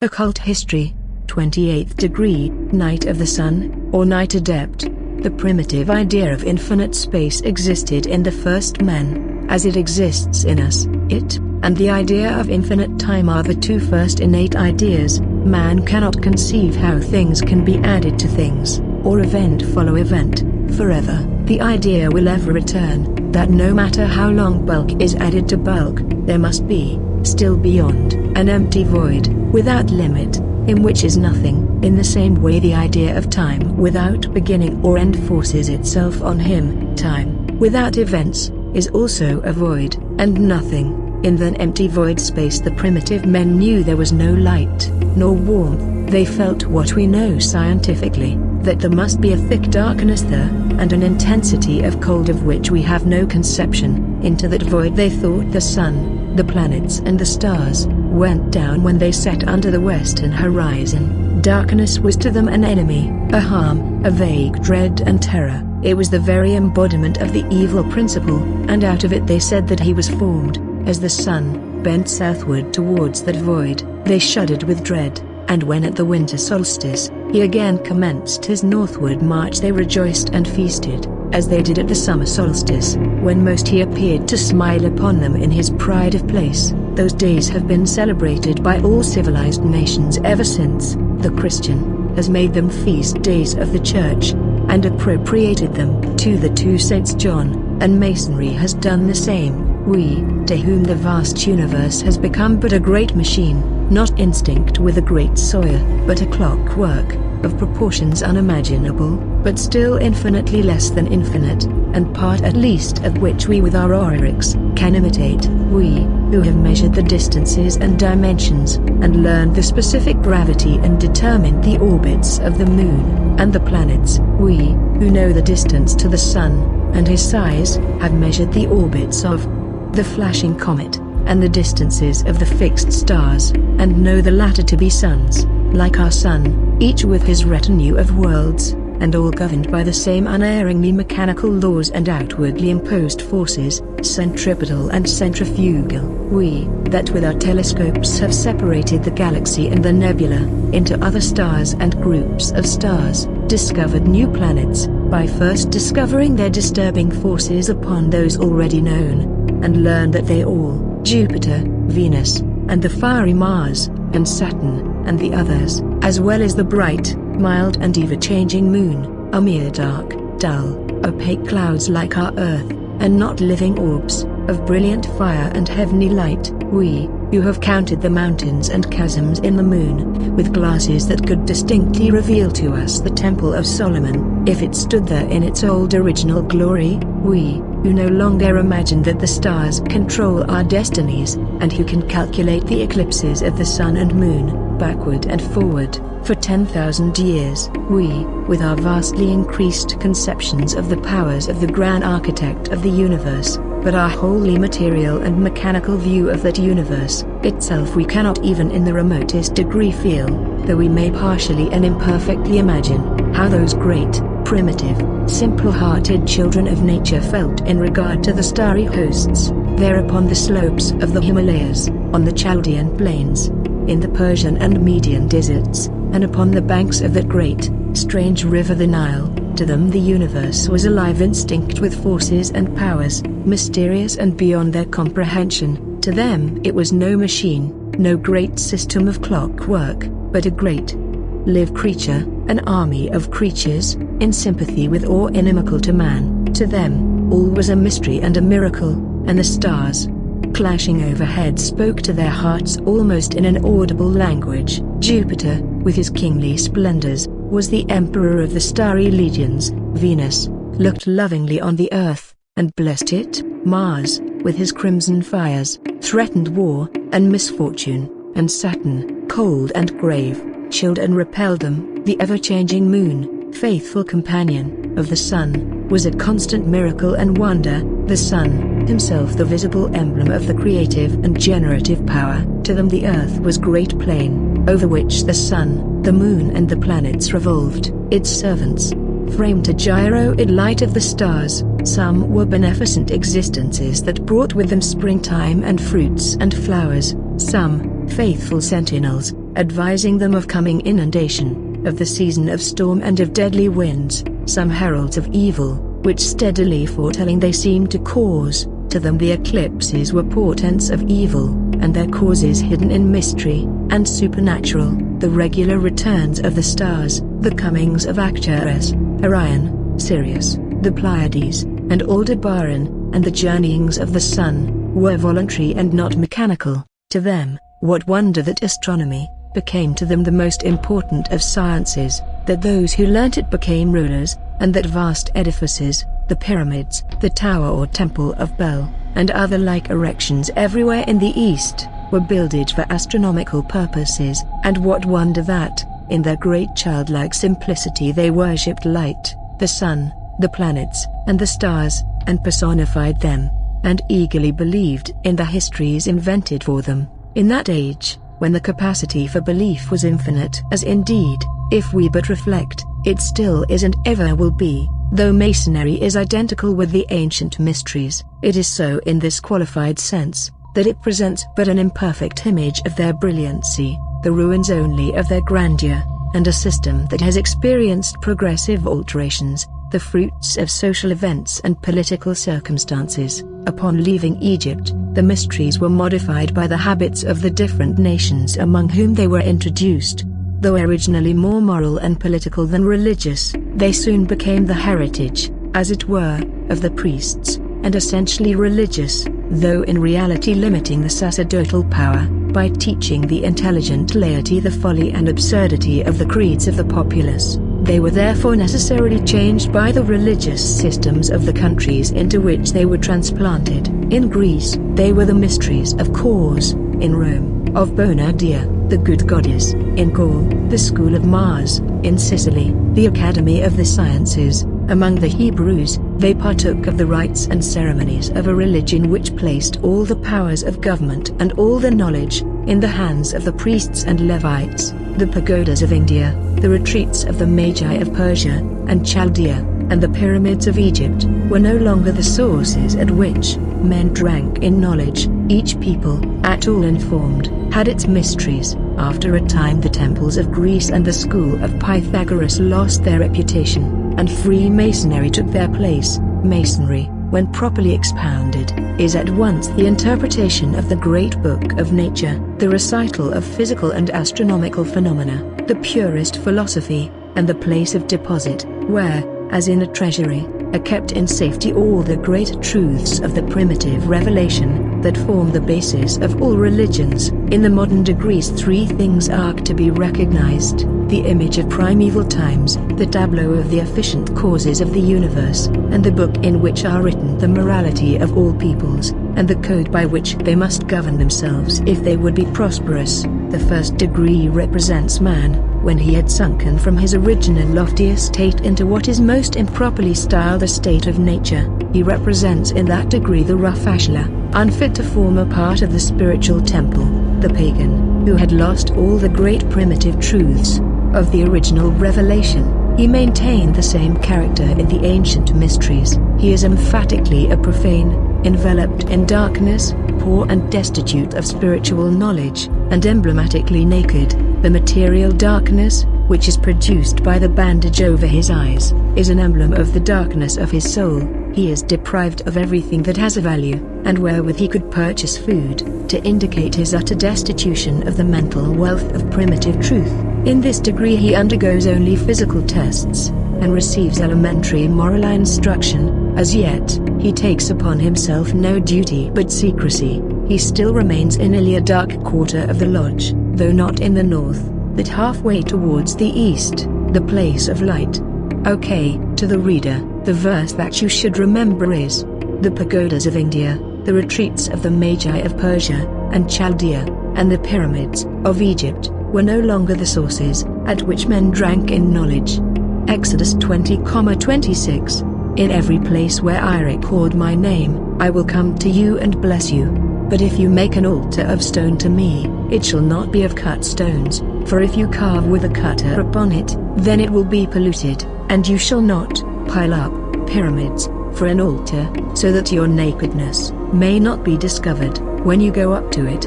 Occult history. 28th degree, Night of the Sun, or Night Adept. The primitive idea of infinite space existed in the first men, as it exists in us. It, and the idea of infinite time are the two first innate ideas. Man cannot conceive how things can be added to things, or event follow event, forever. The idea will ever return, that no matter how long bulk is added to bulk, there must be, still beyond, an empty void, without limit, in which is nothing. In the same way the idea of time without beginning or end forces itself on him. Time, without events, is also a void, and nothing. In that empty void space the primitive men knew there was no light, nor warmth. They felt what we know scientifically, that there must be a thick darkness there, and an intensity of cold of which we have no conception. Into that void they thought the sun, the planets and the stars, went down when they set under the western horizon. Darkness was to them an enemy, a harm, a vague dread and terror. It was the very embodiment of the evil principle, and out of it they said that he was formed. As the sun bent southward towards that void, they shuddered with dread, and when at the winter solstice, he again commenced his northward march they rejoiced and feasted, as they did at the summer solstice, when most he appeared to smile upon them in his pride of place. Those days have been celebrated by all civilized nations ever since. The Christian has made them feast days of the Church, and appropriated them to the two saints John, and Masonry has done the same. We, to whom the vast universe has become but a great machine, not instinct with a great sawyer, but a clockwork, of proportions unimaginable, but still infinitely less than infinite, and part at least of which we with our aurics can imitate. We, who have measured the distances and dimensions, and learned the specific gravity and determined the orbits of the moon and the planets. We, who know the distance to the sun, and his size, have measured the orbits of the flashing comet, and the distances of the fixed stars, and know the latter to be suns, like our sun, each with his retinue of worlds, and all governed by the same unerringly mechanical laws and outwardly imposed forces, centripetal and centrifugal. We, that with our telescopes have separated the galaxy and the nebula, into other stars and groups of stars, discovered new planets, by first discovering their disturbing forces upon those already known, and learned that they all, Jupiter, Venus, and the fiery Mars, and Saturn, and the others, as well as the bright, mild and ever-changing moon, are mere dark, dull, opaque clouds like our Earth, and not living orbs, of brilliant fire and heavenly light. We, who have counted the mountains and chasms in the moon, with glasses that could distinctly reveal to us the Temple of Solomon, if it stood there in its old original glory. We, who no longer imagine that the stars control our destinies, and who can calculate the eclipses of the sun and moon, backward and forward, for 10,000 years. We, with our vastly increased conceptions of the powers of the grand architect of the universe, but our wholly material and mechanical view of that universe itself we cannot even in the remotest degree feel, though we may partially and imperfectly imagine, how those great, primitive, simple-hearted children of nature felt in regard to the starry hosts, there upon the slopes of the Himalayas, on the Chaldean plains, in the Persian and Median deserts, and upon the banks of that great, strange river the Nile. To them the universe was alive, instinct with forces and powers, mysterious and beyond their comprehension. To them it was no machine, no great system of clockwork, but a great, live creature, an army of creatures, in sympathy with or inimical to man. To them, all was a mystery and a miracle, and the stars, clashing overhead, spoke to their hearts almost in an audible language. Jupiter, with his kingly splendors, was the emperor of the starry legions. Venus looked lovingly on the earth, and blessed it. Mars, with his crimson fires, threatened war and misfortune, and Saturn, cold and grave, chilled and repelled them. The ever-changing moon, faithful companion of the sun, was a constant miracle and wonder. The sun, himself the visible emblem of the creative and generative power. To them the earth was great plain, over which the sun, the moon and the planets revolved. Its servants, framed to gyro it light of the stars. Some were beneficent existences that brought with them springtime and fruits and flowers. Some, faithful sentinels, advising them of coming inundation, of the season of storm and of deadly winds, some heralds of evil, which steadily foretelling they seemed to cause. To them the eclipses were portents of evil, and their causes hidden in mystery, and supernatural, the regular returns of the stars, the comings of Arcturus, Orion, Sirius, the Pleiades, and Aldebaran, and the journeyings of the sun, were voluntary and not mechanical. To them, what wonder that astronomy became to them the most important of sciences, that those who learnt it became rulers, and that vast edifices, the pyramids, the tower or temple of Bel, and other like erections everywhere in the East, were builded for astronomical purposes. And what wonder that, in their great childlike simplicity they worshipped light, the sun, the planets, and the stars, and personified them, and eagerly believed in the histories invented for them, in that age, when the capacity for belief was infinite, as indeed, if we but reflect, it still is and ever will be. Though Masonry is identical with the ancient mysteries, it is so in this qualified sense, that it presents but an imperfect image of their brilliancy, the ruins only of their grandeur, and a system that has experienced progressive alterations, the fruits of social events and political circumstances. Upon leaving Egypt, the mysteries were modified by the habits of the different nations among whom they were introduced. Though originally more moral and political than religious, they soon became the heritage, as it were, of the priests, and essentially religious, though in reality limiting the sacerdotal power, by teaching the intelligent laity the folly and absurdity of the creeds of the populace. They were therefore necessarily changed by the religious systems of the countries into which they were transplanted. In Greece, they were the mysteries of Cause; in Rome, of Bonadia, the good goddess; in Gaul, the school of Mars; in Sicily, the Academy of the Sciences. Among the Hebrews, they partook of the rites and ceremonies of a religion which placed all the powers of government and all the knowledge in the hands of the priests and Levites. The pagodas of India, the retreats of the Magi of Persia and Chaldea, and the pyramids of Egypt, were no longer the sources at which men drank in knowledge. Each people, at all informed, had its mysteries. After a time the temples of Greece and the school of Pythagoras lost their reputation, and Freemasonry took their place. Masonry, when properly expounded, is at once the interpretation of the great book of nature, the recital of physical and astronomical phenomena, the purest philosophy, and the place of deposit, where, as in a treasury, are kept in safety all the great truths of the primitive revelation, that form the basis of all religions. In the modern degrees 3 things are to be recognized: the image of primeval times, the tableau of the efficient causes of the universe, and the book in which are written the morality of all peoples, and the code by which they must govern themselves if they would be prosperous. The first degree represents man, when he had sunken from his original lofty estate into what is most improperly styled a state of nature. He represents in that degree the rough ashlar, unfit to form a part of the spiritual temple, the pagan, who had lost all the great primitive truths of the original revelation. He maintained the same character in the ancient mysteries. He is emphatically a profane, enveloped in darkness, poor and destitute of spiritual knowledge, and emblematically naked. The material darkness, which is produced by the bandage over his eyes, is an emblem of the darkness of his soul. He is deprived of everything that has a value, and wherewith he could purchase food, to indicate his utter destitution of the mental wealth of primitive truth. In this degree he undergoes only physical tests, and receives elementary moral instruction. As yet, he takes upon himself no duty but secrecy. He still remains in a dark quarter of the lodge, though not in the north, but halfway towards the east, the place of light. Okay, to the reader, the verse that you should remember is: the pagodas of India, the retreats of the Magi of Persia and Chaldea, and the pyramids of Egypt, were no longer the sources at which men drank in knowledge. Exodus 20:26. In every place where I record my name, I will come to you and bless you. But if you make an altar of stone to me, it shall not be of cut stones, for if you carve with a cutter upon it, then it will be polluted, and you shall not pile up pyramids for an altar, so that your nakedness may not be discovered when you go up to it.